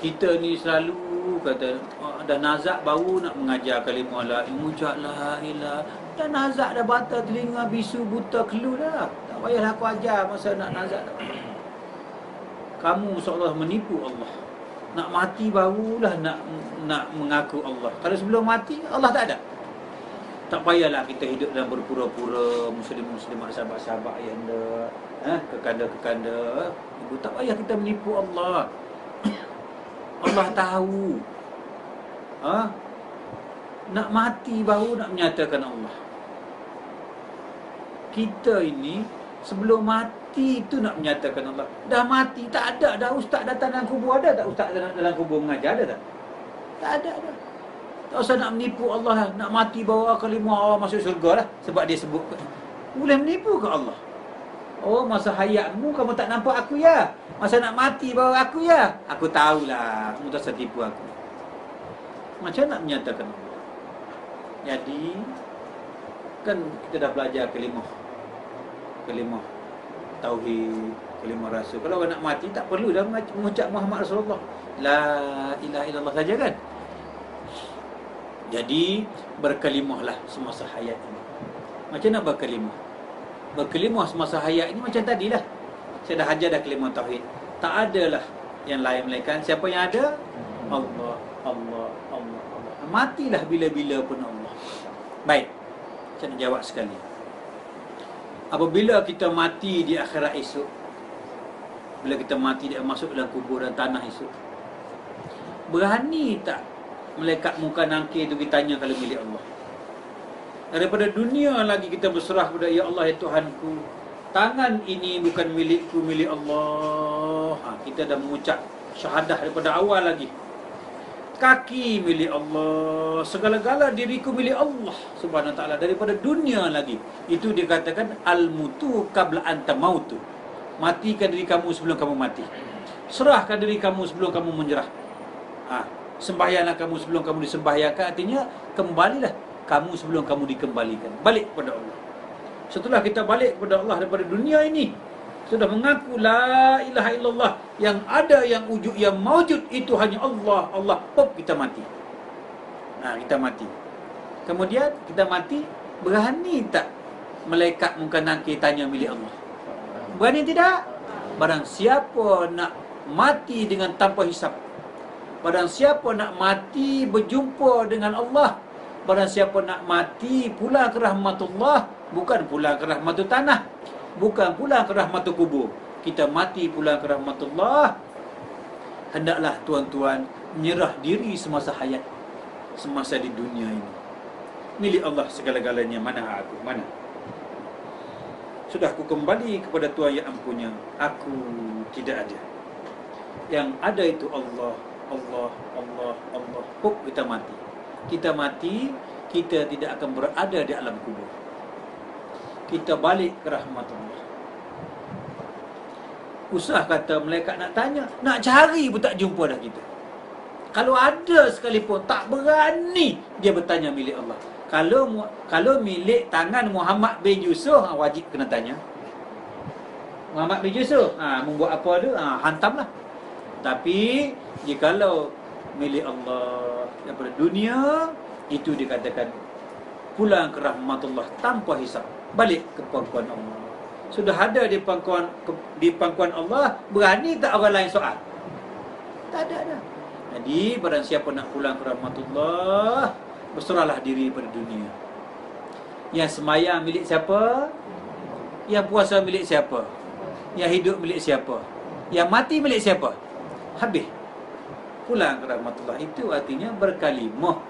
Kita ni selalu kata dah nazak baru nak mengajar kalimah la ilaha la ilah. Dah nazak dah batal telinga bisu buta kelu dah. Tak payahlah aku ajar masa nak nazak dah. Kamu seolah menipu Allah. Nak mati barulah nak mengaku Allah. Kalau sebelum mati Allah tak ada. Tak payahlah kita hidup dalam berpura-pura muslim-muslimat sahabat-sahabat yang anda kekanda-kekanda. Ibu, tak payah kita menipu Allah. Allah tahu. Nak mati baru nak menyatakan Allah. Kita ini sebelum mati itu nak menyatakan Allah. Dah mati tak ada dah ustaz datang dalam kubur. Ada tak ustaz dalam kubur mengajar? Ada tak? Tak ada dah. Tak usah nak menipu Allah lah. Nak mati bawa kalimah Allah masuk syurga lah. Sebab dia sebut. Boleh menipu ke Allah? Oh, masa hayatmu kamu tak nampak aku ya? Masa nak mati bawa aku ya? Aku tahulah. Kamu tak usah tipu aku. Macam nak menyatakan Allah? Jadi kan kita dah belajar kalimah tauhid, kalimah rasul. Kalau orang nak mati tak perlu dah mengucap Muhammad Rasulullah. La ilaha illallah saja kan? Jadi berkalimahlah semasa hayat ini. Macam nak berkalimah? Berkalimah semasa hayat ini macam tadilah. Saya dah ajar dah kalimah tauhid. Tak adalah yang lain melainkan siapa yang ada? Allah, Allah, Allah, Allah. Matilah bila-bila pun Allah. Baik. Saya nak jawab sekali. Apabila kita mati di akhirat esok, bila kita mati dia masuk dalam kubur dan tanah esok, berani tak malaikat muka nangkir tu kita tanya kalau milik Allah? Daripada dunia lagi kita berserah kepada ya Allah ya Tuhanku, tangan ini bukan milikku, milik Allah. Kita dah mengucap syahadah daripada awal lagi. Kaki milik Allah, segala-gala diriku milik Allah Subhanahu wa taala. Daripada dunia lagi, itu dikatakan al-mutu qabla anta mautu. Matikan diri kamu sebelum kamu mati. Serahkan diri kamu sebelum kamu menyerah. Sembahyanglah kamu sebelum kamu disembahyangkan. Artinya kembalilah kamu sebelum kamu dikembalikan. Balik kepada Allah. Setelah kita balik kepada Allah daripada dunia ini, sudah mengaku la ilaha illallah, yang ada, yang wujud, yang maujud itu hanya Allah, Allah, pop, kita mati. Kita mati. Kemudian kita mati, berani tak malaikat muka nangkir tanya milik Allah? Berani tidak? Barang siapa nak mati dengan tanpa hisap, barang siapa nak mati berjumpa dengan Allah, barang siapa nak mati pulang ke rahmatullah, bukan pulang ke rahmatul tanah, bukan pulang ke rahmatul kubur, kita mati pulang ke rahmatullah. Hendaklah tuan-tuan menyerah diri semasa hayat, semasa di dunia ini. Milik Allah segala-galanya. Mana aku? Mana? Sudah aku kembali kepada Tuhan yang ampunya. Aku tidak ada. Yang ada itu Allah, Allah, Allah, Allah. Puk, kita mati. Kita mati, kita tidak akan berada di alam kubur. Kita balik ke rahmatullah. Usah kata malaikat nak tanya, nak cari pun tak jumpa dah kita. Kalau ada sekalipun, tak berani dia bertanya milik Allah. Kalau milik tangan Muhammad bin Yusuf, wajib kena tanya. Muhammad bin Yusuf, membuat apa tu? Hantamlah. Tapi jikalau milik Allah daripada dunia, itu dikatakan pulang ke rahmatullah tanpa hisab, balik ke pangkuan Allah. Sudah ada di pangkuan Allah, berani tak orang lain soal? Tak ada dah. Jadi barang siapa nak pulang ke rahmatullah, berserahlah diri pada dunia. Yang semayang milik siapa? Yang puasa milik siapa? Yang hidup milik siapa? Yang mati milik siapa? Habis. Pulang ke rahmatullah. Itu artinya berkalimah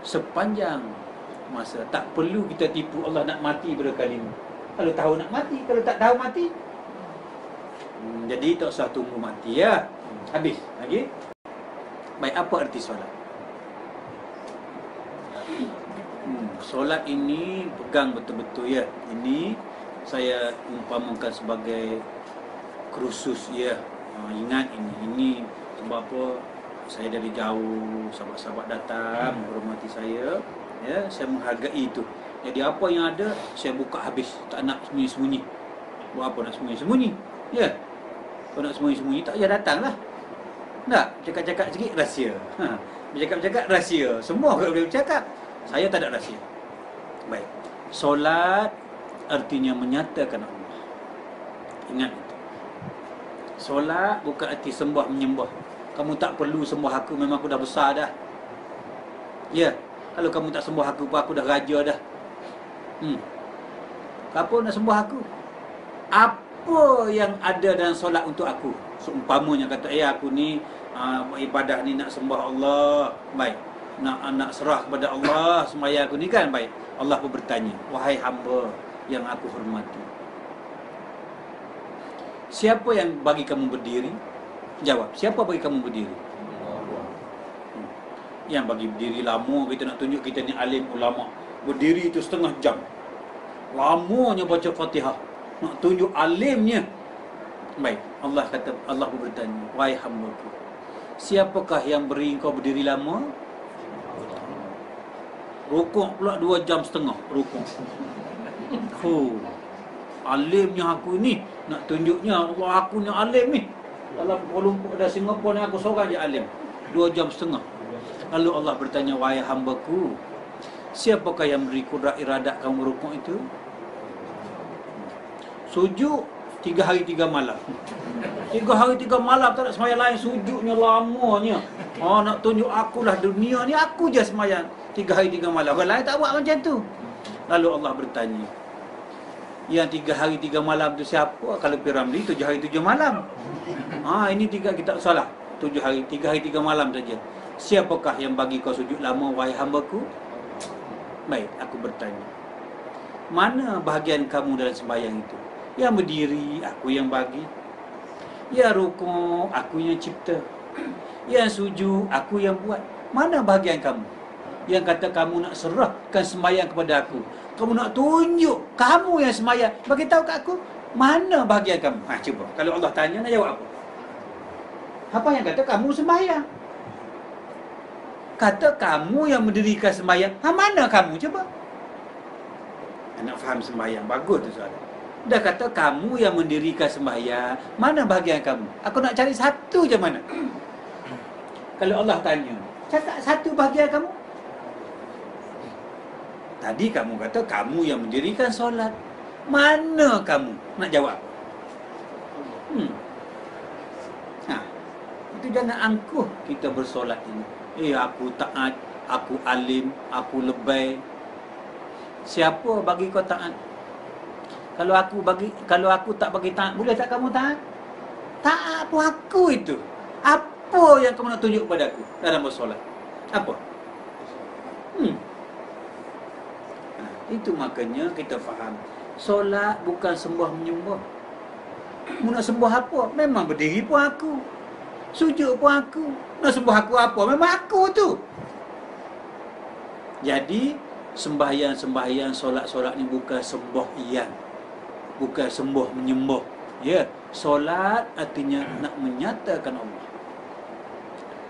sepanjang masa. Tak perlu kita tipu Allah nak mati berkalimah. Kalau tahu nak mati, kalau tak tahu mati, jadi tak usah tunggu mati ya. Habis lagi. Baik, apa arti solat? Solat ini pegang betul-betul ya. Ini saya umpamakan sebagai kursus ya. Ingat ini sebab apa? Saya dari jauh, sahabat-sahabat datang menghormati saya, ya, saya menghargai itu. Jadi apa yang ada saya buka habis, tak nak sembunyi-sembunyi. Buat apa nak sembunyi-sembunyi? Ya. Kalau nak sembunyi-sembunyi tak payah datanglah. Tak, cakap-cakap sikit rahsia. Bercakap-cakap rahsia. Semua kalau boleh bercakap. Saya tak ada rahsia. Baik. Solat artinya menyatakan Allah. Ingat itu. Solat bukan arti sembah menyembah. Kamu tak perlu sembah aku, memang aku dah besar dah. Ya, kalau kamu tak sembah aku pun aku dah raja dah. Apa nak sembah aku? Apa yang ada dalam solat untuk aku? Seumpamanya kata, aku ni ibadah ni nak sembah Allah. Baik. Nak serah kepada Allah semaya aku ni kan. Baik. Allah pun bertanya, wahai hamba yang aku hormati, siapa yang bagi kamu berdiri? Jawab, siapa bagi kamu berdiri? Yang bagi berdiri lama, kita nak tunjuk kita ni alim ulama. Berdiri itu setengah jam. Lamanya baca Fatihah. Nak tunjuk alimnya. Baik, Allah kata, Allah pun bertanya, wahai hamba-Ku, siapakah yang beri kau berdiri lama? Rukuk pula 2 jam setengah rukuk. Alimnya aku ni. Nak tunjuknya Allah aku ni alim ni. Dalam Kuala Lumpur dan Singapura ni aku seorang je alim. 2 jam setengah. Lalu Allah bertanya, wahai hamba-Ku, siapakah yang beri kudrat iradat kamu rukuk itu? Sujud 3 hari 3 malam. 3 hari 3 malam tak ada sembahyang lain, sujudnya lamanya. Nak tunjuk akulah dunia ni, aku je sembahyang 3 hari 3 malam. Orang lain tak buat macam tu. Lalu Allah bertanya, yang 3 hari 3 malam tu siapa? Kalau Piramli 7 hari 7 malam. Ini 3 kita salah. 3 hari 3 malam saja. Siapakah yang bagi kau sujud lama, wahai hamba-Ku? Baik, aku bertanya, mana bahagian kamu dalam sembahyang itu? Yang berdiri, aku yang bagi. Yang rukuk, aku yang cipta. Yang sujud, aku yang buat. Mana bahagian kamu? Yang kata kamu nak serahkan sembahyang kepada aku, kamu nak tunjuk kamu yang sembahyang, bagi tahu kat aku, mana bahagian kamu? Cuba, kalau Allah tanya, nak jawab apa? Apa yang kata kamu sembahyang? Kata kamu yang mendirikan sembahyang. Mana kamu? Cuba. Nak faham sembahyang, bagus tu soalan. Dah kata kamu yang mendirikan sembahyang, mana bahagian kamu? Aku nak cari satu je mana. Kalau Allah tanya, cakap satu bahagian kamu. Tadi kamu kata kamu yang mendirikan solat. Mana kamu? Nak jawab. Itu jangan angkuh kita bersolat ini. Aku taat, aku alim, aku lebay. Siapa bagi kau taat? Kalau aku tak bagi taat, boleh tak kamu taat? Taat pun aku itu. Apa yang kamu nak tunjuk pada aku dalam bersolat? Apa? Itu makanya kita faham, solat bukan sembah menyembah. Mu nak sembah apa? Memang berdiri pun aku, sujud pun aku. Nak sembah aku apa? Memang aku tu. Jadi sembahyang, solat ni bukan sembahyang, bukan sembah menyembah. Ya, solat artinya nak menyatakan Allah.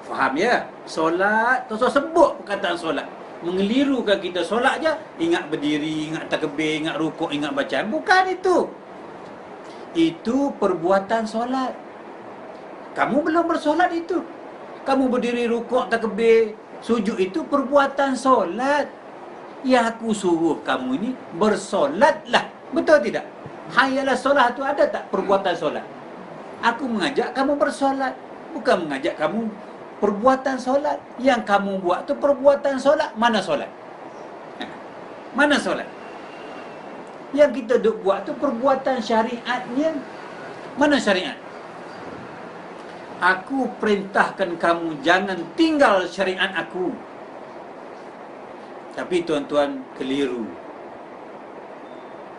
Faham ya? Solat, tak usah sebut perkataan solat. Mengelirukan kita solat je, ingat berdiri, ingat takbir, ingat rukuk, ingat bacaan. Bukan itu. Itu perbuatan solat. Kamu belum bersolat itu. Kamu berdiri, rukuk, takbir, sujud, itu perbuatan solat. Yang aku suruh kamu ini bersolatlah. Betul tidak? Hayalah solat itu ada tak perbuatan solat? Aku mengajak kamu bersolat, bukan mengajak kamu perbuatan solat. Yang kamu buat tu perbuatan solat. Mana solat? Mana solat? Yang kita duk buat tu perbuatan syariatnya. Mana syariat? Aku perintahkan kamu jangan tinggal syariat aku. Tapi tuan-tuan keliru.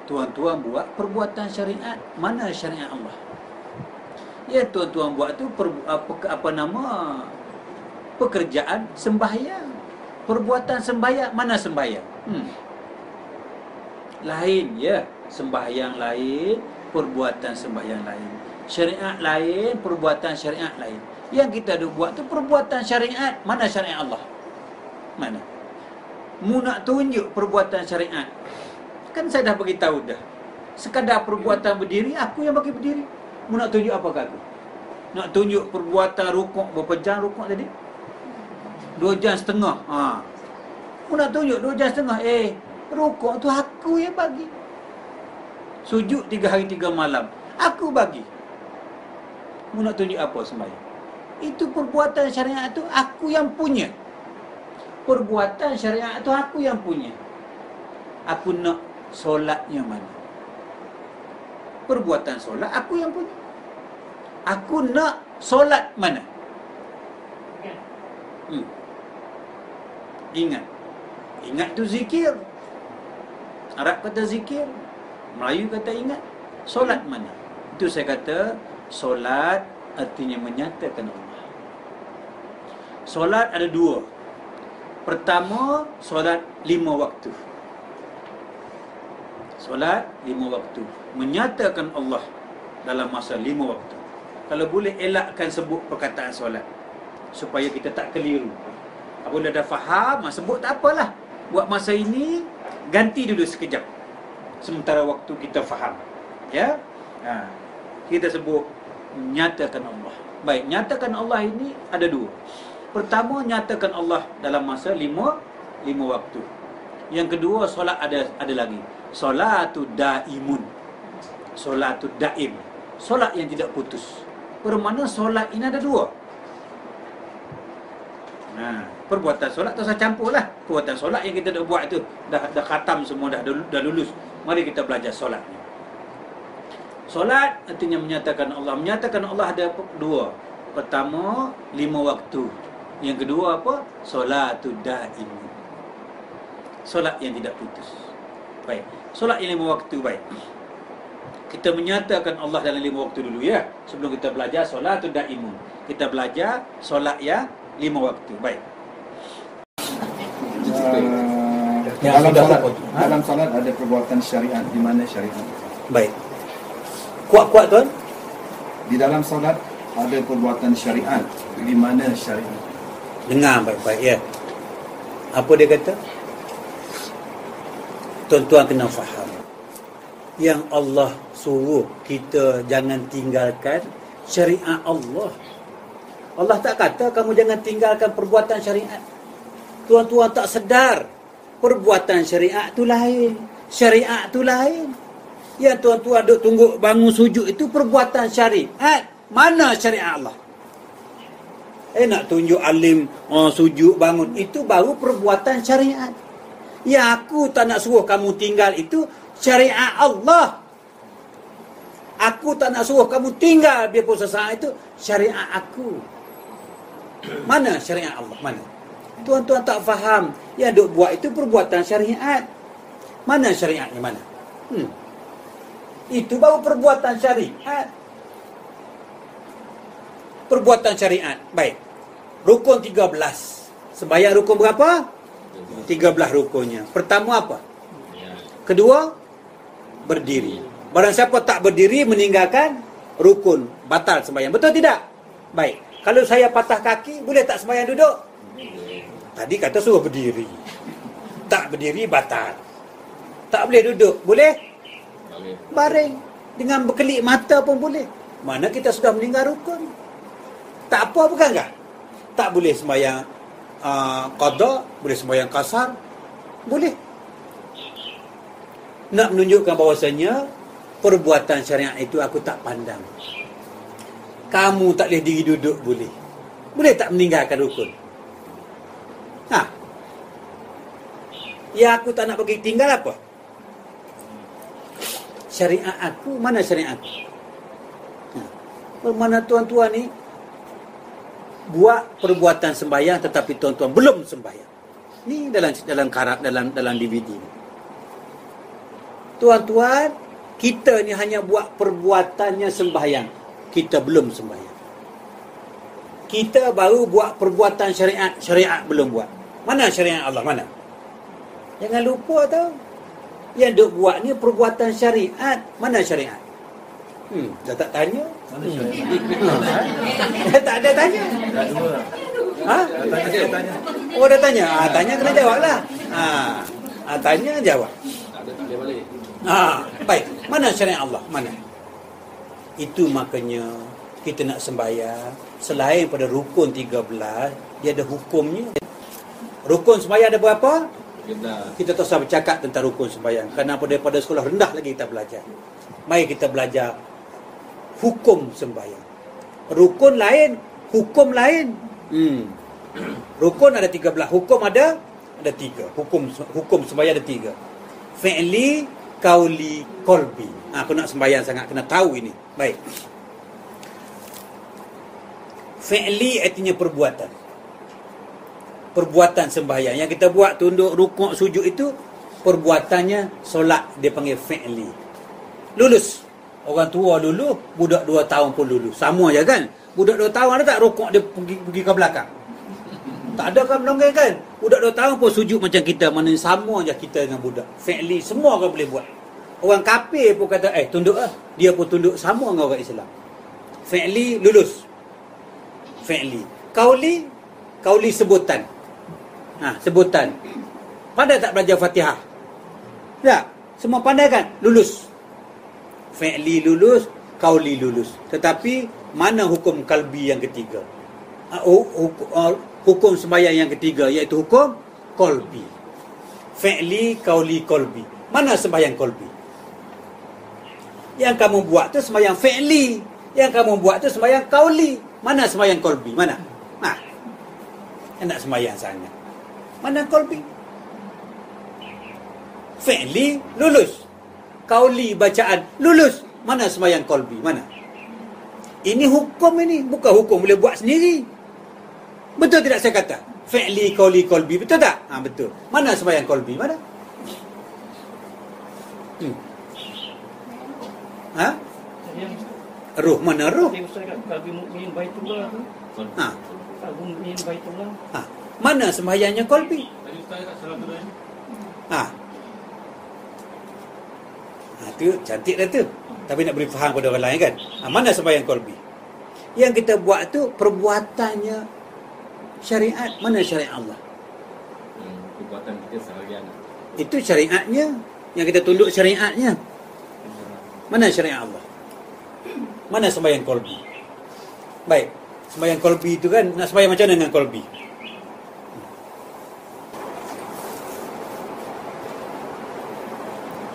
Tuan-tuan buat perbuatan syariat. Mana syariat Allah? Ya, tuan-tuan buat tu pekerjaan sembahyang. Perbuatan sembahyang. Mana sembahyang? Lain ya. Sembahyang lain, perbuatan sembahyang lain. Syariat lain, perbuatan syariat lain. Yang kita buat tu perbuatan syariat. Mana syariat Allah? Mana? Mu nak tunjuk perbuatan syariat. Kan saya dah beritahu dah. Sekadar perbuatan berdiri, aku yang bagi berdiri. Mu nak tunjuk apa kat aku? Nak tunjuk perbuatan rukuk berapa jam rukuk tadi? 2 jam setengah. Mu nak tunjuk 2 jam setengah. Rukuk tu aku yang bagi. Sujud 3 hari 3 malam, aku bagi. Mu nak tunjuk apa sembahyang? Itu perbuatan syariat tu aku yang punya. Perbuatan syariat tu aku yang punya. Aku nak solatnya mana? Perbuatan solat aku yang punya. Aku nak solat mana? Ingat tu zikir. Arab kata zikir, Melayu kata ingat. Solat mana? Itu saya kata solat artinya menyatakan Allah. Solat ada 2. Pertama, solat 5 waktu. Solat 5 waktu, menyatakan Allah dalam masa 5 waktu. Kalau boleh elakkan sebut perkataan solat supaya kita tak keliru. Apabila dah faham, sebut tak apalah. Buat masa ini, ganti dulu sekejap sementara waktu kita faham. Ya? Kita sebut nyatakan Allah. Baik, nyatakan Allah ini ada 2. Pertama, nyatakan Allah dalam masa 5 waktu. Yang kedua, solat ada lagi. Solatu daimun. Solatu daim. Solat yang tidak putus. Bermakna solat ini ada 2. Perbuatan solat tak usah campur lah. Perbuatan solat yang kita dah buat tu dah khatam semua, dah lulus. Mari kita belajar solatnya. Solat artinya menyatakan Allah. Menyatakan Allah ada 2. Pertama, 5 waktu. Yang kedua apa? Solatu daimun. Solat yang tidak putus. Baik. Solat yang 5 waktu, baik. Kita menyatakan Allah dalam 5 waktu dulu ya. Sebelum kita belajar solatu daimun. Kita belajar solat yang 5 waktu. Baik. Dalam salat ada perbuatan syariat. Di mana syariat? Baik. Kuat-kuat tuan. Di dalam salat ada perbuatan syariat. Di mana syariat? Dengar baik-baik ya. Apa dia kata? Tuan-tuan kena faham. Yang Allah suruh kita jangan tinggalkan syariat Allah. Allah tak kata kamu jangan tinggalkan perbuatan syariat. Tuan-tuan tak sedar perbuatan syariat tu lain, syariat tu lain. Yang tuan-tuan duk tunggu bangun sujud itu perbuatan syariat. Mana syariat Allah? Nak tunjuk alim sujud bangun, itu baru perbuatan syariat. Yang aku tak nak suruh kamu tinggal itu syariat Allah. Aku tak nak suruh kamu tinggal biarpun sesaat itu syariat aku. Mana syariat Allah? Mana? Tuan-tuan tak faham. Yang duk buat itu perbuatan syariat. Mana syariatnya? Mana? Itu baru perbuatan syariat. Perbuatan syariat. Baik. Rukun 13. Sembahyang rukun berapa? 13 rukunnya. Pertama apa? Kedua, berdiri. Barang siapa tak berdiri meninggalkan rukun, batal sembahyang. Betul tidak? Baik. Kalau saya patah kaki, boleh tak sembahyang duduk? Tadi kata suruh berdiri. Tak berdiri, batal. Tak boleh duduk, boleh? Baring. Dengan berkelip mata pun boleh. Mana kita sudah meninggal rukun. Tak apa, bukan tak? Tak boleh sembahyang qada, boleh sembahyang kasar, boleh. Nak menunjukkan bahawasanya perbuatan syariat itu aku tak pandang. Kamu tak boleh diri duduk, boleh. Boleh tak meninggalkan rukun? Ya aku tak nak bagi tinggal apa? Syariat aku, mana syariat aku? Bermana tuan-tuan ni buat perbuatan sembahyang tetapi tuan-tuan belum sembahyang. Ni dalam karab, dalam DVD ni. Tuan-tuan, kita ni hanya buat perbuatannya sembahyang. Kita belum sembahyang. Kita baru buat perbuatan syariat, syariat belum buat. Mana syariat Allah? Mana? Jangan lupa tau. Yang duk buat ni perbuatan syariat. Mana syariat? Dah tak tanya. Mana syariat? Tak ada tanya. Tanya. Oh dah tanya. Tanya kena jawab lah. Tanya jawab. Baik. Mana syariat Allah? Mana? Itu makanya kita nak sembahyang, selain pada rukun 13, dia ada hukumnya. Rukun sembahyang ada berapa? Kita tak usah bercakap tentang rukun sembahyang, kerana pada sekolah rendah lagi kita belajar. Mari kita belajar hukum sembahyang. Rukun lain, hukum lain. Rukun ada 13, hukum ada 3. Hukum sembahyang ada 3. Fi'li, qauli, qalbi. Aku nak sembahyang sangat kena tahu ini. Baik. Fi'li artinya perbuatan. Perbuatan sembahyang. Yang kita buat tunduk, rukuk, sujud itu perbuatannya solat, dia panggil fi'li. Lulus. Orang tua lulus, budak 2 tahun pun lulus. Sama je kan? Budak 2 tahun ada tak rukuk dia pergi ke belakang? Tak ada kan melonggar kan? Budak 2 tahun pun sujud macam kita. Mana sama je kita dengan budak. Fi'li semua orang boleh buat. Orang kafir pun kata, tunduk lah. Dia pun tunduk sama dengan orang Islam. Fi'li lulus. Fi'li. Qauli sebutan. Sebutan. Pandai tak belajar Fatihah? Tak. Semua pandai kan? Lulus. Fi'li lulus, qauli lulus. Tetapi mana hukum qalbi yang ketiga? Hukum sembahyang yang ketiga, iaitu hukum qalbi. Fi'li, qauli, qalbi. Mana sembahyang qalbi? Yang kamu buat tu sembahyang fi'li. Yang kamu buat tu sembahyang qauli. Mana sembahyang qalbi? Mana? Nak sembahyang sangat. Mana qalbi? Fi'li lulus. Qauli bacaan lulus. Mana sembahyang qalbi? Mana? Ini hukum ini, bukan hukum boleh buat sendiri. Betul tidak saya kata? Fi'li, qauli, qalbi, betul tak? Betul. Mana sembahyang qalbi? Mana? Ruh, mana ruh? Qalbi mukmin baitullah tu. Qalbi mukmin baitullah. Mana sembahyangnya qalbi? Tu cantik dah tu. Tapi nak beri faham pada orang lain kan. Mana sembahyang qalbi? Yang kita buat tu perbuatannya syariat. Mana syariat Allah? Perbuatan kita seharian. Itu syariatnya. Yang kita tunduk syariatnya. Mana syariat Allah? Mana sembahyang qalbi? Baik. Sembahyang qalbi itu kan, nak sembahyang macam mana dengan qalbi?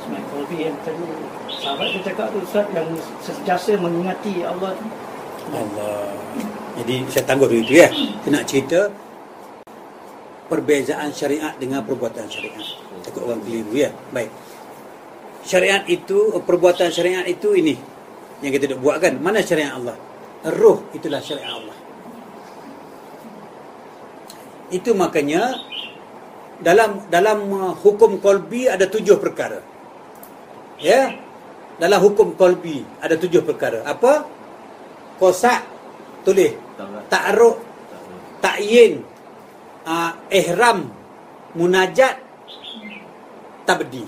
Sembahyang qalbi yang tadi sahabat tu cakap tu Ustaz, yang sentiasa mengingati Allah. Jadi saya tangguh dulu itu ya. Saya nak cerita perbezaan syariat dengan perbuatan syariat. Takut orang keliru ya. Baik. Syariat itu, perbuatan syariat itu ini yang kita nak buat kan. Mana syariat Allah? Ruh itulah syariat Allah. Itu makanya dalam hukum qalbi ada 7 perkara. Ya. Dalam hukum qalbi ada 7 perkara. Apa? Qasak, tulis. Ta'aruk, ta'yin, ihram, munajat, tabdi.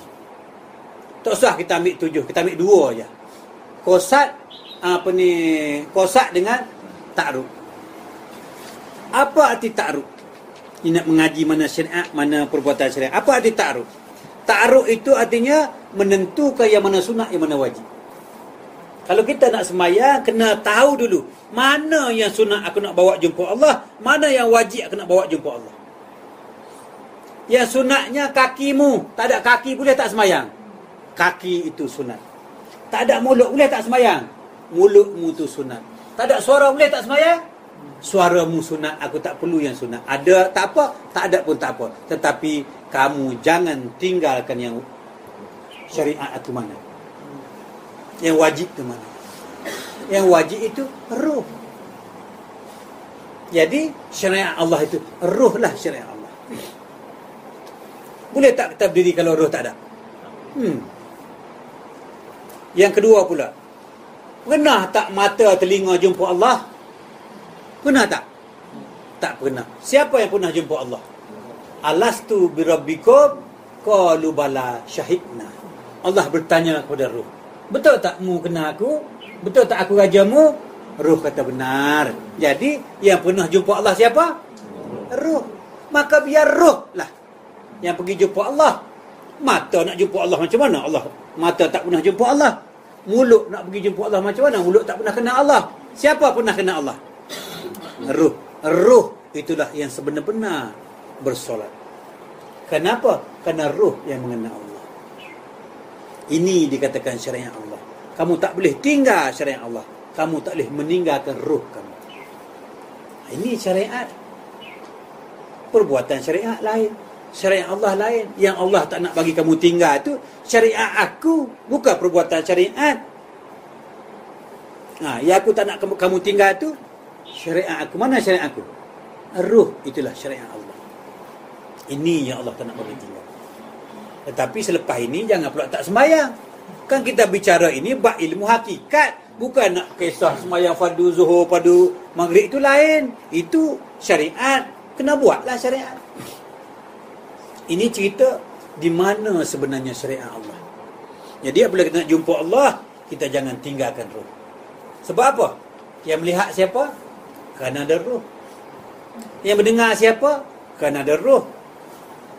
Tak usah kita ambil 7, kita ambil 2 aja. Qasak, qasak dengan ta'aruk. Apa arti ta'aruk? Ini nak mengaji mana syariat, mana perbuatan syariat. Apa arti ta'aruk? Ta'aruk itu artinya menentukan yang mana sunat, yang mana wajib. Kalau kita nak sembahyang, kena tahu dulu mana yang sunat aku nak bawa jumpa Allah, mana yang wajib aku nak bawa jumpa Allah. Yang sunatnya kakimu, tak ada kaki boleh tak sembahyang? Kaki itu sunat. Tak ada mulut boleh tak sembahyang? Mulutmu tu sunat. Tak ada suara boleh tak sembahyang? Suaramu sunat, aku tak perlu yang sunat. Ada tak apa, tak ada pun tak apa. Tetapi kamu jangan tinggalkan yang syariat itu mana. Yang wajib itu mana? Yang wajib itu ruh. Jadi syariat Allah itu ruh lah syariat Allah. Boleh tak kita berdiri kalau ruh tak ada? Yang kedua pula, pernah tak mata telinga jumpa Allah? Pernah tak? Tak pernah. Siapa yang pernah jumpa Allah? Alastu birabbikum? Qalu bala syahidna. Allah bertanya kepada ruh, betul tak mu kenal aku? Betul tak aku rajamu? Ruh kata benar. Jadi yang pernah jumpa Allah siapa? Ruh. Maka biar ruh lah yang pergi jumpa Allah. Mata nak jumpa Allah macam mana? Allah mata tak pernah jumpa Allah. Mulut nak pergi jumpa Allah macam mana? Mulut tak pernah kenal Allah. Siapa pernah kenal Allah? Ruh. Ruh itulah yang sebenar-benar bersolat. Kenapa? Kerana ruh yang mengenal Allah. Ini dikatakan syariat Allah. Kamu tak boleh tinggal syariat Allah. Kamu tak boleh meninggalkan ruh kamu. Ini syariat. Perbuatan syariat lain. Syariat Allah lain. Yang Allah tak nak bagi kamu tinggal tu syariat aku, bukan perbuatan syariat. Yang aku tak nak kamu tinggal tu syariat aku. Mana syariat aku? Ruh itulah syariat Allah. Ini yang Allah tak nak bagi tinggal. Tetapi selepas ini jangan pula tak sembahyang. Kan kita bicara ini bab ilmu hakikat, bukan nak kisah sembahyang fardu zuhur, fardu maghrib itu lain. Itu syariat. Kena buatlah syariat. Ini cerita di mana sebenarnya syariat Allah. Jadi apabila kita nak jumpa Allah, kita jangan tinggalkan ruh. Sebab apa? Yang melihat siapa? Kerana ada ruh. Yang mendengar siapa? Kerana ada ruh.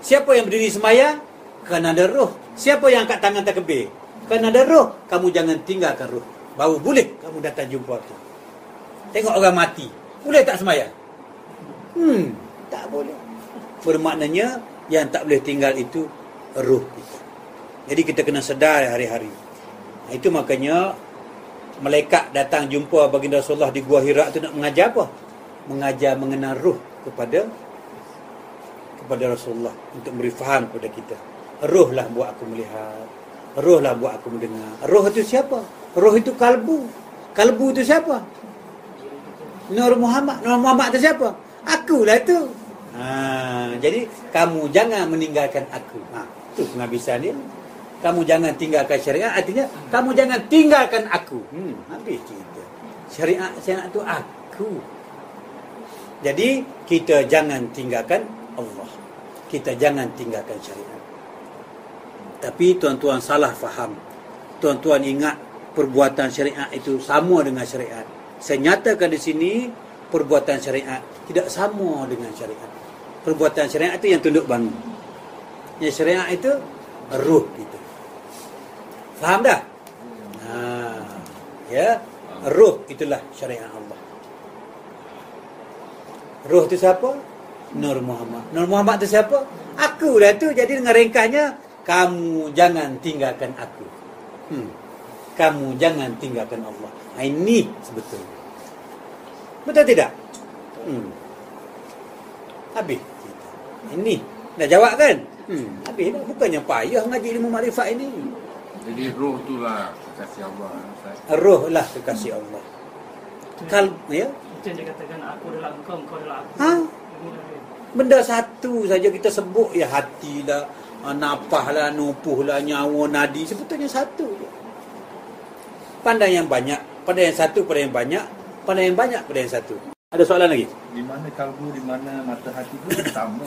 Siapa yang berdiri sembahyang? Kerana ada ruh. Siapa yang angkat tangan takbir? Kerana ada ruh. Kamu jangan tinggalkan ruh. Baru boleh kamu datang jumpa aku. Tengok orang mati, boleh tak sembahyang? Tak boleh. Bermaknanya yang tak boleh tinggal itu ruh kita. Jadi kita kena sedar hari-hari. Itu makanya malaikat datang jumpa baginda Rasulullah di Gua Hira tu nak mengajar apa? Mengajar mengenal ruh kepada Rasulullah untuk beri faham kepada kita. Ruh lah buat aku melihat. Ruh lah buat aku mendengar. Ruh itu siapa? Ruh itu kalbu. Kalbu itu siapa? Nur Muhammad. Nur Muhammad itu siapa? Akulah itu. Jadi kamu jangan meninggalkan aku. Itu penghabisan dia. Kamu jangan tinggalkan syariat. Artinya kamu jangan tinggalkan aku. Habis cerita. Syariat itu aku. Jadi kita jangan tinggalkan Allah. Kita jangan tinggalkan syariat. Tapi tuan-tuan salah faham. Tuan-tuan ingat perbuatan syariat itu sama dengan syariat. Saya nyatakan di sini perbuatan syariat tidak sama dengan syariat. Perbuatan syariat itu yang tunduk bangun. Yang syariat itu ruh kita. Faham dah? Ya, ruh itulah syariat Allah. Ruh itu siapa? Nur Muhammad. Nur Muhammad itu siapa? Akulah tu. Jadi dengan ringkasnya, kamu jangan tinggalkan aku. Kamu jangan tinggalkan Allah. Ini sebetulnya. Betul tidak? Habis. Ini dah jawab kan? Habis dah. Bukannya payah ngaji ilmu makrifat ini. Jadi roh itulah kekasih Allah. Roh lah kekasih Allah. Ya? Macam dia katakan aku adalah engkau adalah aku. Benda satu saja kita sebut, ya, hati lah, napah lah, nupuh lah, nyawa, nadi. Sebetulnya satu je. Pandai yang banyak, pandai yang satu pada yang banyak, pandai yang banyak pada yang satu. Ada soalan lagi? Di mana kalbu, di mana mata hati itu sama.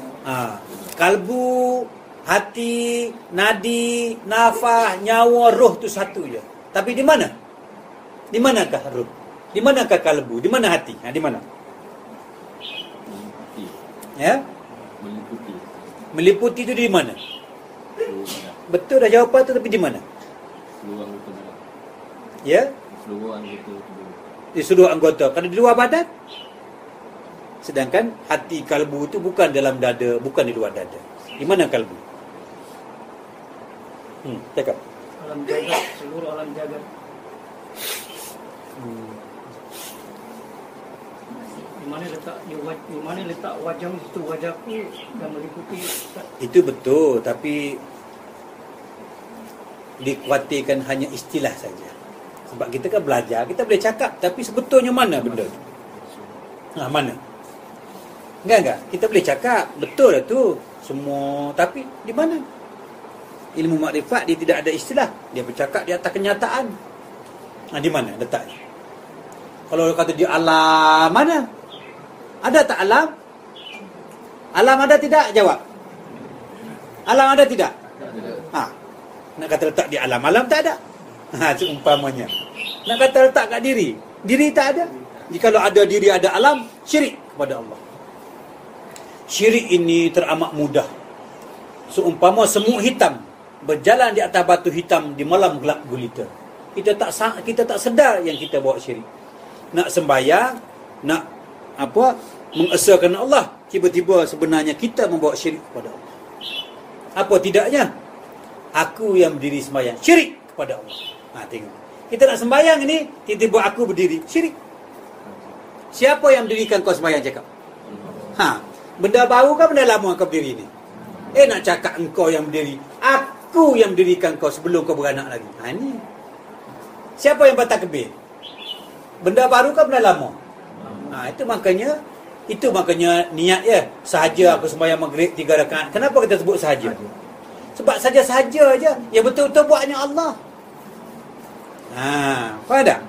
Kalbu, hati, nadi, nafah, nyawa, roh tu satu je. Tapi di mana? Di manakah roh? Di manakah kalbu? Di mana hati? Di mana? Hati. Ya? Meliputi. Meliputi itu di mana? Seluruh Betul dah jawapan tu, tapi di mana? anggota badan. Ya? Seluruh anggota tubuh. Di seluruh anggota. Kalau di luar badan? Sedangkan hati kalbu itu bukan dalam dada, bukan di luar dada. Di mana kalbu? Cakap. Alam jagat, seluruh alam jagat. Di mana letak wajah itu, wajahku dan meliputi. Itu betul, tapi dikhawatirkan hanya istilah saja. Sebab kita kan belajar, kita boleh cakap, tapi sebetulnya mana benda tu? Mana? Enggak. Kita boleh cakap, betul lah tu semua, tapi di mana? Ilmu makrifat dia tidak ada istilah. Dia bercakap di atas kenyataan. Di mana letaknya? Kalau kata di alam, mana? Ada tak alam? Alam ada tidak? Jawab. Alam ada tidak? Nak kata letak di alam, alam tak ada. Seumpamanya. Nak kata letak kat diri, diri tak ada. Jikalau ada diri, ada alam, syirik kepada Allah. Syirik ini teramat mudah. Seumpama semut hitam berjalan di atas batu hitam di malam gelap gulita. Kita tak sedar yang kita bawa syirik. nak sembahyang, nak apa, mengesahkan Allah, tiba-tiba sebenarnya kita membawa syirik kepada Allah. Apa tidaknya? Aku yang berdiri sembahyang, syirik kepada Allah. Tengok. Kita nak sembahyang ini, tiba-tiba aku berdiri, syirik. Siapa yang mendirikan kau sembahyang cakap? Benda baru ke benda lama kau berdiri ni? Nak cakap engkau yang berdiri. Aku yang mendirikan kau sebelum kau beranak lagi. Ni. Siapa yang batal kebir? Benda baru ke benda lama? Itu makanya niat ya. Sahaja aku sembahyang maghrib 3 rakaat. Kenapa kita sebut sahaja? Sebab saja-saja aja. Yang betul-betul buatnya Allah. Faham tak?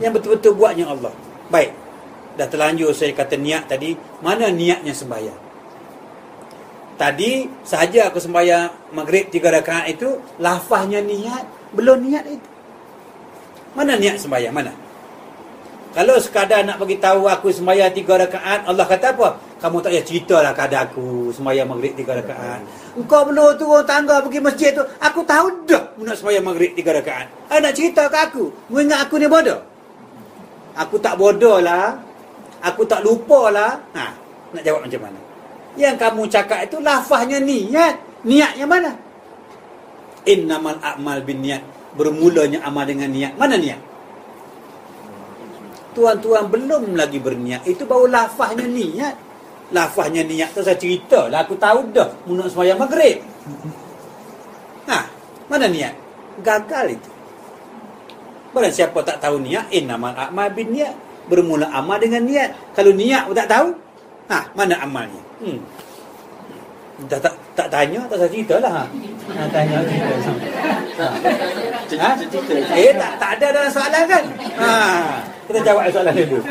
Yang betul-betul buatnya Allah. Baik. Dah terlanjur saya kata niat tadi. Mana niatnya sembahyang? Tadi sahaja aku sembahyang maghrib 3 rakaat itu, lafaznya niat, belum niat itu. Mana niat sembahyang? Mana? Kalau sekadar nak bagi tahu aku sembahyang 3 rakaat, Allah kata apa? Kamu tak payah ceritalah keadaan aku sembahyang maghrib 3 rakaat. Engkau belum turun tangga pergi masjid tu, aku tahu dah nak sembahyang maghrib 3 rakaat. Nak cerita ke aku? Mengingat aku ni bodoh? Aku tak bodoh lah. Aku tak lupa lah. Nak jawab macam mana? Yang kamu cakap itu lafaznya niat. Niatnya mana? Innamal a'mal bin niat. Bermulanya amal dengan niat. Mana niat? Tuan-tuan belum lagi berniat. Itu baru lafaznya niat. Lafaznya niat tu saya cerita lah. Aku tahu dah nak sembahyang maghrib. Mana niat? Gagal itu. Barang siapa tak tahu niat, innamal a'mal bin niat. Bermula amal dengan niat. Kalau niat pun tak tahu, mana amalnya? Tak tanya, tak saya cerita lah. Tanya cerita. Tak ada dalam soalan kan? Kita jawab soalan dulu.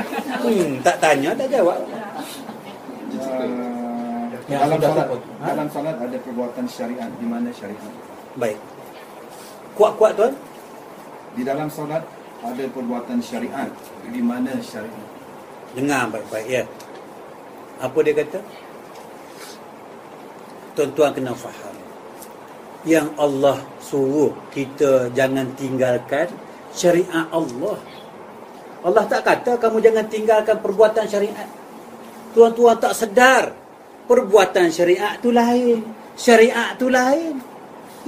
Tak tanya, tak jawab. Dalam salat ada perbuatan syariat. Di mana syariat? Baik. Kuat-kuat tuan. Di dalam salat ada perbuatan syariat. Di mana syariat? Dengar baik-baik ya. Apa dia kata? Tuan-tuan kena faham. Yang Allah suruh kita jangan tinggalkan syariat Allah. Allah tak kata kamu jangan tinggalkan perbuatan syariat. Tuan-tuan tak sedar perbuatan syariat tu lain, syariat tu lain.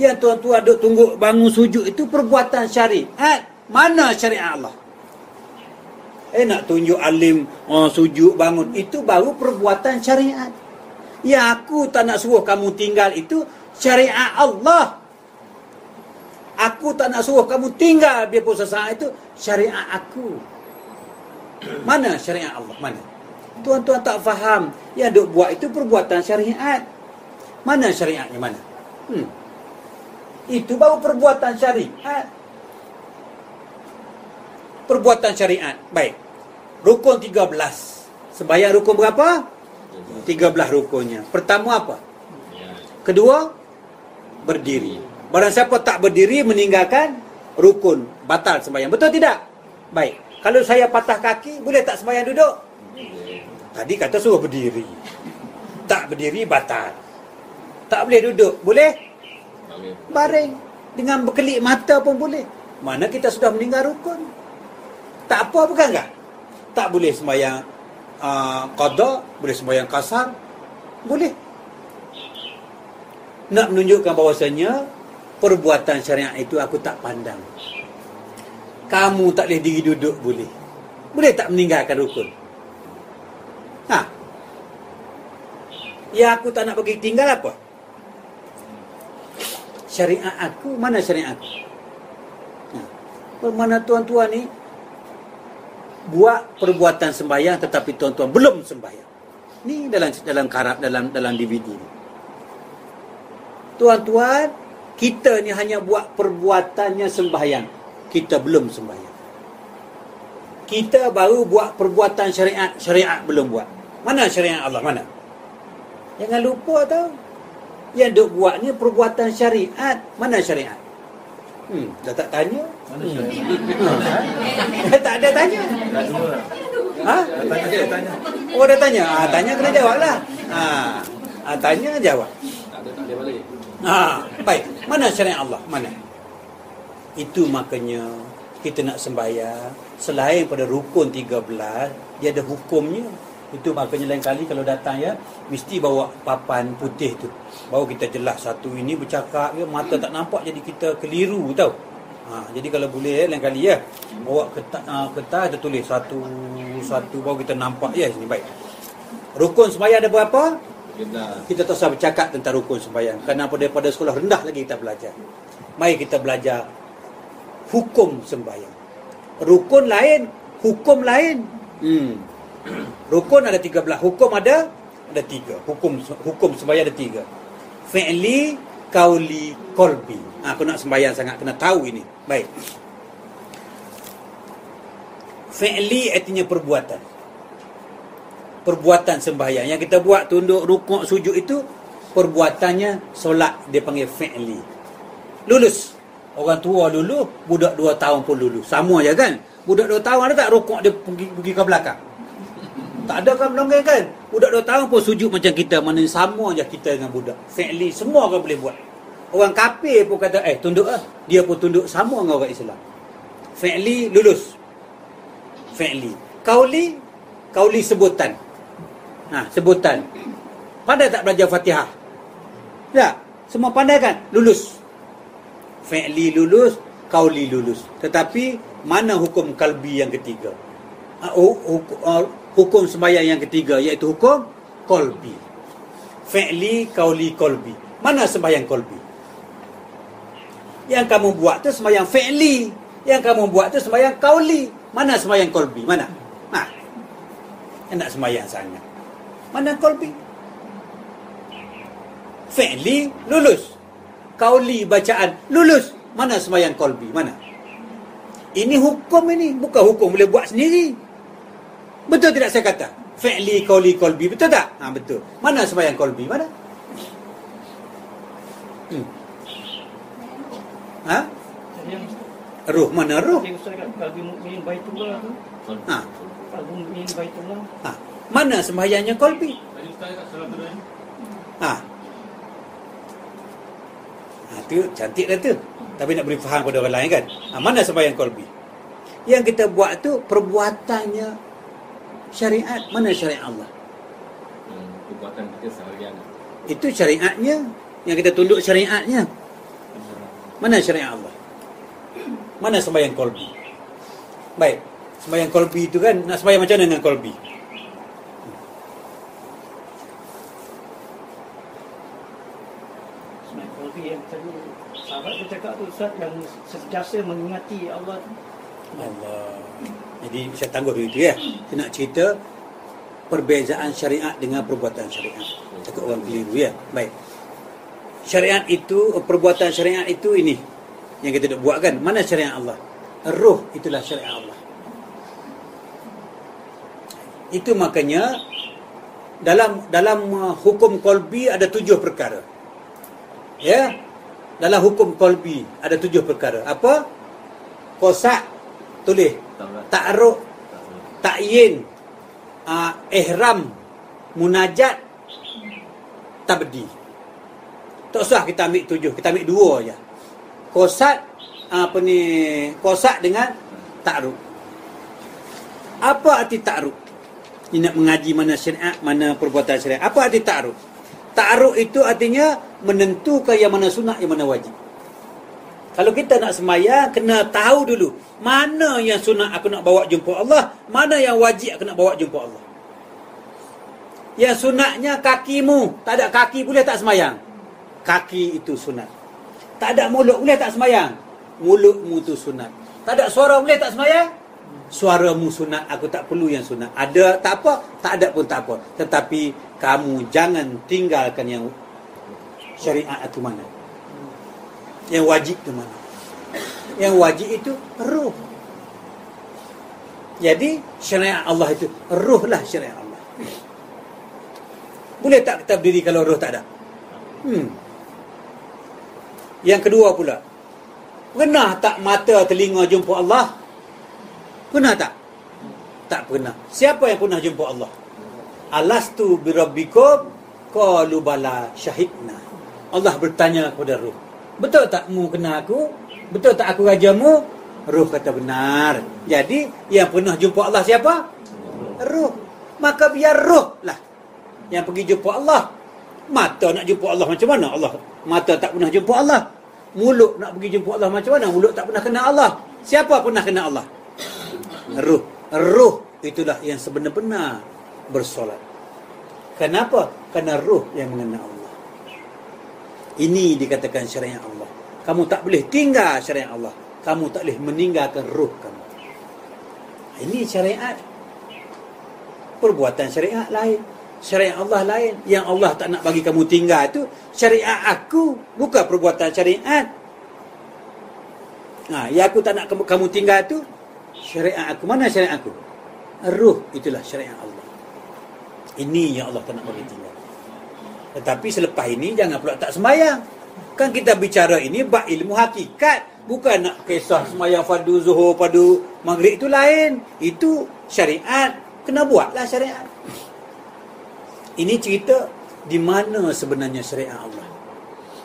Yang tuan-tuan duk tunggu bangun sujud itu perbuatan syariat. Mana syariat Allah? Nak tunjuk alim sujud bangun, itu baru perbuatan syariat. Yang aku tak nak suruh kamu tinggal itu syariat Allah. Aku tak nak suruh kamu tinggal biarpun sesaat itu syariat aku. Mana syariat Allah? Mana? Tuan-tuan tak faham. Yang duk buat itu perbuatan syariat. Mana syariatnya? Mana? Itu baru perbuatan syariat. Perbuatan syariat. Baik. Rukun 13. Sembahyang rukun berapa? 13 rukunnya. Pertama apa? Kedua, berdiri. Barang siapa tak berdiri meninggalkan rukun, batal sembahyang. Betul tidak? Baik. Kalau saya patah kaki, boleh tak sembahyang duduk? Tadi kata suruh berdiri. Tak berdiri, batal. Tak boleh duduk. Boleh? Baring. Dengan berkelip mata pun boleh. Mana kita sudah meninggal rukun. Tak apa, bukan tak? Tak boleh sembahyang qada, boleh sembahyang kasar. Boleh. Nak menunjukkan bahawasanya perbuatan syariat itu aku tak pandang. Kamu tak boleh diri duduk, boleh. Boleh tak meninggalkan rukun? Ya aku tak nak bagi tinggal apa? Syariat aku, mana syariat aku? Mana tuan-tuan ni buat perbuatan sembahyang tetapi tuan-tuan belum sembahyang. Ni dalam karab, dalam DVD ni. Tuan-tuan, kita ni hanya buat perbuatannya sembahyang. Kita belum sembahyang. Kita baru buat perbuatan syariat, syariat belum buat. Mana syariat Allah? Mana? Jangan lupa tau. Yang duk buat ni perbuatan syariat. Mana syariat? Dah tak tanya? Mana syariat? Tak ada tanya. Tanya. Oh dah tanya. Tanya kena jawab lah. Tanya jawab. Tak ada balik. Baik. Mana syariat Allah? Mana? Itu makanya kita nak sembahyang, selain pada rukun 13, dia ada hukumnya. Itu makanya lain kali kalau datang ya, mesti bawa papan putih tu. Baru kita jelas satu ini bercakap ya, mata tak nampak jadi kita keliru tau. Jadi kalau boleh lain kali ya, bawa kertas kita tulis satu baru kita nampak ya sini. Baik. Rukun sembahyang ada berapa? Kita tak usah bercakap tentang rukun sembahyang, kerana daripada sekolah rendah lagi kita belajar. Mari kita belajar hukum sembahyang. Rukun lain, hukum lain. Rukun ada 13, hukum ada 3. Hukum sembahyang ada 3. Fi'li, qauli, qalbi. Aku nak sembahyang sangat kena tahu ini. Baik. Fi'li artinya perbuatan. Perbuatan sembahyang yang kita buat, tunduk, rukuk, sujud itu perbuatannya solat, dia panggil fi'li. Lulus. Orang tua lulu, budak 2 tahun pun lulu. Sama je kan? Budak 2 tahun ada tak rukuk dia pergi ke belakang? Tak ada kan melonggar kan? Budak 2 tahun pun sujud macam kita. Mana sama je kita dengan budak. Fi'li semua orang boleh buat. Orang kafir pun kata tunduk lah. Dia pun tunduk sama dengan orang Islam. Fi'li lulus. Fi'li. Qauli sebutan. Sebutan. Pandai tak belajar Fatihah? Tak? Semua pandai kan? Lulus. Fi'li lulus, qauli lulus. Tetapi mana hukum qalbi yang ketiga? Hukum sembahyang yang ketiga, iaitu hukum qalbi. Fi'li, qauli, qalbi. Mana sembahyang qalbi? Yang kamu buat tu sembahyang fi'li, yang kamu buat tu sembahyang qauli. Mana sembahyang qalbi? Mana? Nak sembahyang sangat. Mana qalbi? Fi'li lulus, qauli bacaan lulus. Mana sembahyang qalbi? Mana? Ini hukum ini, bukan hukum boleh buat sendiri. Betul tidak saya kata? Fi'li, qauli, qalbi. Betul tak? Betul. Mana sembahyang qalbi? Mana? Ruh, mana ruh? Qalbi mukmin baitullah tu. Qalbi mukmin baitullah. Mana sembahyangnya qalbi? Tu cantik dah tu. Tapi nak beri faham pada orang lain kan. Mana sembahyang qalbi? Yang kita buat tu perbuatannya syariat. Mana syariat Allah? Perbuatan kita seharian. Itu syariatnya. Yang kita tunduk syariatnya. Mana syariat Allah? Mana sembahyang qalbi? Baik. Sembahyang qalbi itu kan, nak sembahyang macam mana dengan qalbi? Sembahyang qalbi yang tadi sahabat dia cakap tu Ustaz, yang sentiasa mengingati Allah. Jadi saya tangguh dulu itu ya. Saya nak cerita perbezaan syariat dengan perbuatan syariat. Takut orang keliru ya. Baik. Syariat itu, perbuatan syariat itu ini yang kita nak buat kan. Mana syariat Allah? Ruh itulah syariat Allah. Itu makanya dalam hukum qalbi ada 7 perkara. Ya. Dalam hukum qalbi ada 7 perkara. Apa? Qasak, tulis. Ta'aruk, ta'yin, ihram, munajat, tabdi. Tak usah kita ambil 7, kita ambil 2 aja. Qasak qasak dengan ta'aruk. Apa arti ta'aruk? Ini nak mengaji mana syariat, mana perbuatan syariat. Apa arti ta'aruk? Ta'aruk itu artinya menentukan yang mana sunat, yang mana wajib. Kalau kita nak sembahyang, kena tahu dulu mana yang sunat aku nak bawa jumpa Allah, mana yang wajib aku nak bawa jumpa Allah. Yang sunatnya kakimu, tak ada kaki boleh tak sembahyang? Kaki itu sunat. Tak ada mulut boleh tak sembahyang? Mulutmu itu sunat. Tak ada suara boleh tak sembahyang? Suaramu sunat, aku tak perlu yang sunat. Ada tak apa, tak ada pun tak apa. Tetapi kamu jangan tinggalkan yang syariat itu mana. Yang wajib itu mana? Yang wajib itu ruh. Jadi syariat Allah itu ruh lah syariat Allah. Boleh tak kita berdiri kalau ruh tak ada? Yang kedua pula, pernah tak mata telinga jumpa Allah? Pernah tak? Tak pernah. Siapa yang pernah jumpa Allah? Alastu birabbikum? Qalu bala syahidna. Allah bertanya kepada ruh, betul tak mu kenal aku? Betul tak aku rajamu? Ruh kata benar. Jadi yang pernah jumpa Allah siapa? Ruh. Maka biar ruh lah yang pergi jumpa Allah. Mata nak jumpa Allah macam mana? Allah mata tak pernah jumpa Allah. Mulut nak pergi jumpa Allah macam mana? Mulut tak pernah kenal Allah. Siapa pernah kenal Allah? Ruh. Ruh itulah yang sebenar-benar bersolat. Kenapa? Kerana ruh yang mengenal Allah. Ini dikatakan syariat Allah. Kamu tak boleh tinggal syariat Allah. Kamu tak boleh meninggalkan ruh kamu. Ini syariat. Perbuatan syariat lain. Syariat Allah lain. Yang Allah tak nak bagi kamu tinggal tu syariat aku, bukan perbuatan syariat. Yang aku tak nak kamu tinggal tu syariat aku. Mana syariat aku? Ruh itulah syariat Allah. Ini yang Allah tak nak bagi tinggal. Tetapi selepas ini jangan pula tak sembahyang. Kan kita bicara ini bab ilmu hakikat, bukan nak kisah sembahyang fardu zuhur, fardu maghrib itu lain. Itu syariat, kena buatlah syariat. Ini cerita di mana sebenarnya syariat Allah.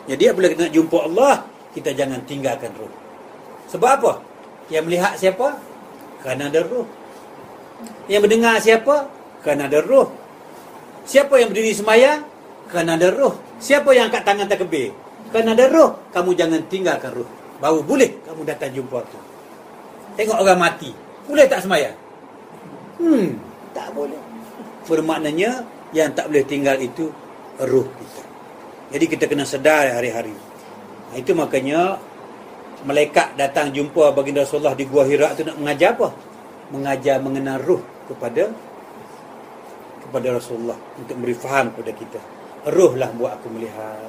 Jadi apabila kita nak jumpa Allah, kita jangan tinggalkan ruh. Sebab apa? Yang melihat siapa? Kerana ada ruh. Yang mendengar siapa? Kerana ada ruh. Siapa yang berdiri sembahyang? Kerana ada ruh. Siapa yang angkat tangan takbir? Kerana ada ruh. Kamu jangan tinggalkan ruh. Baru boleh kamu datang jumpa tu. Tengok orang mati, boleh tak sembahyang? Tak boleh. Bermaknanya yang tak boleh tinggal itu ruh kita. Jadi kita kena sedar hari-hari. Itu makanya malaikat datang jumpa baginda Rasulullah di Gua Hira tu nak mengajar apa? Mengajar mengenal ruh kepada Rasulullah, untuk memberi faham kepada kita. Ruh lah buat aku melihat,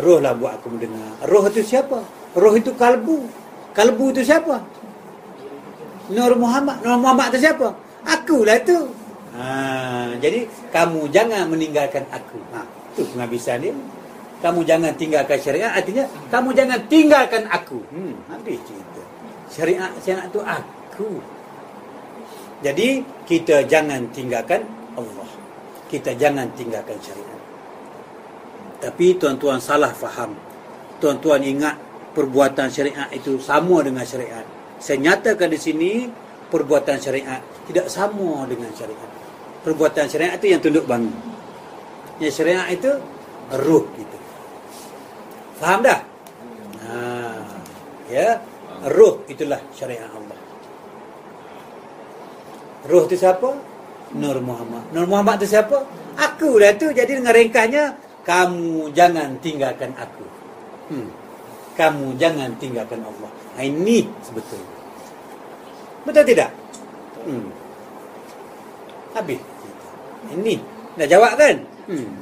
ruh lah buat aku mendengar. Ruh itu siapa? Ruh itu kalbu. Kalbu itu siapa? Nur Muhammad. Nur Muhammad itu siapa? Akulah tu. Jadi kamu jangan meninggalkan aku. Itu penghabisan dia. Kamu jangan tinggalkan syariat, artinya kamu jangan tinggalkan aku. Habis cerita. Syariat itu aku. Jadi kita jangan tinggalkan Allah. Kita jangan tinggalkan syariat. Tapi tuan-tuan salah faham. Tuan-tuan ingat perbuatan syariat itu sama dengan syariat. Saya nyatakan di sini perbuatan syariat tidak sama dengan syariat. Perbuatan syariat itu yang tunduk bangun. Yang syariat itu ruh kita. Faham dah? Ya, ruh itulah syariat Allah. Ruh itu siapa? Nur Muhammad. Nur Muhammad itu siapa? Akulah tu. Jadi dengan ringkasnya, kamu jangan tinggalkan aku. Kamu jangan tinggalkan Allah. Ini sebetulnya. Betul tidak? Habis. Ini dah jawab kan?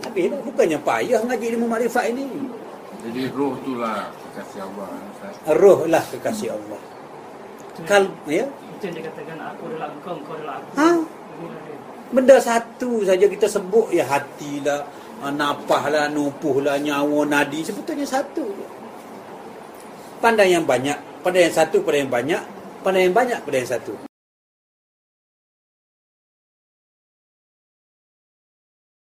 Habis dah. Bukannya payah ngaji ilmu makrifat ini. Jadi roh itulah kekasih Allah. Roh lah kekasih Allah. Ya? Itu yang dia katakan, aku adalah engkau, engkau adalah aku. Benda satu saja kita sebut, ya hati lah, napah lah, nupuh lah, nyawa, nadi, sebetulnya satu. Pandai yang banyak, pandai yang satu pada yang banyak, pandai yang banyak pada yang satu.